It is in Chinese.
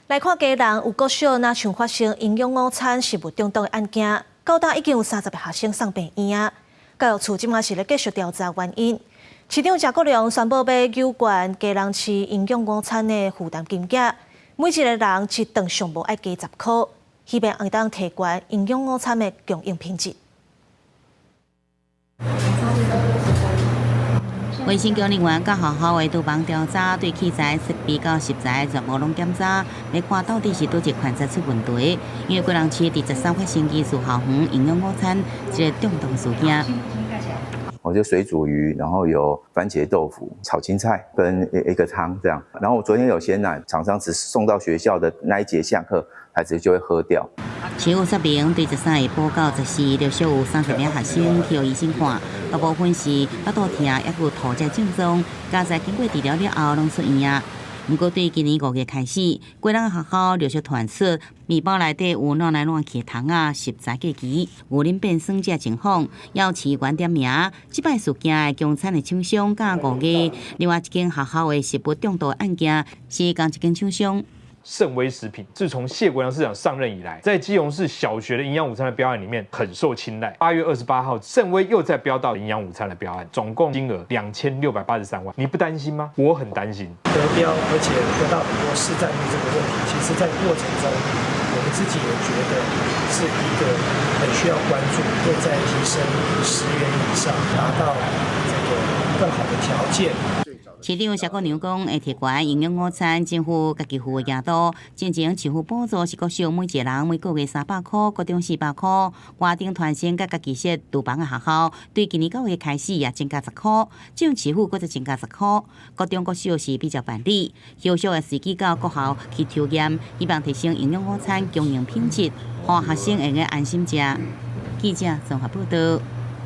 来看家人有国小若像发生营养午餐食物中毒的案件，到今已经有30个学生送病院啊。教育处今嘛是咧继续调查原因。市长谢国良宣布要有关家人吃营养午餐的负担金额，每一个人一顿上无爱加10块，希望会当提悬营养午餐的供应品质。卫生局人员甲学校的厨房调查，对器材、设备到食材全部拢检查，要看到底是倒一款才出问题。因为贵人市第13发生技术校园营养午餐一个中毒事件。我就水煮鱼，然后有番茄豆腐、炒青菜跟一个汤这样。然后我昨天有鲜奶，厂商只送到学校的那一节下课，孩子就会喝掉。市府说明，对13个报告14陆续有30名学生去医生看，大部分是腹肚痛，抑有吐这症状，加在经过治疗了后，拢出院啊。不过，对今年5月开始，贵人学校陆续传出面包内底有乱来乱去的糖啊、食材过期、有啉变酸这情况，要市原点名。这摆事件的供餐的厂商甲5月，另外一间学校的食物中毒案件是同一间厂商。圣威食品自从谢国良市长上任以来，在基隆市小学的营养午餐的标案里面很受青睐。8月28号，圣威又再标到营养午餐的标案，总共金额2683万。你不担心吗？我很担心。得标，而且得到很多市占率这个问题，其实在过程中，我们自己也觉得是一个很需要关注，会在提升10元以上，达到这个更好的条件。市长谢国良讲，会提悬营养午餐，政府家己付的额度，进前市府补助是国小每一个人每个月300块，高中400块。家庭团膳甲家己设厨房的学校，对今年9月开始也增加10块，政市府搁再增加10块。国中国小是比较办理，后续的司机到各校去抽验，希望提升营养午餐供应品质，让学生会安心食。记者综合报道。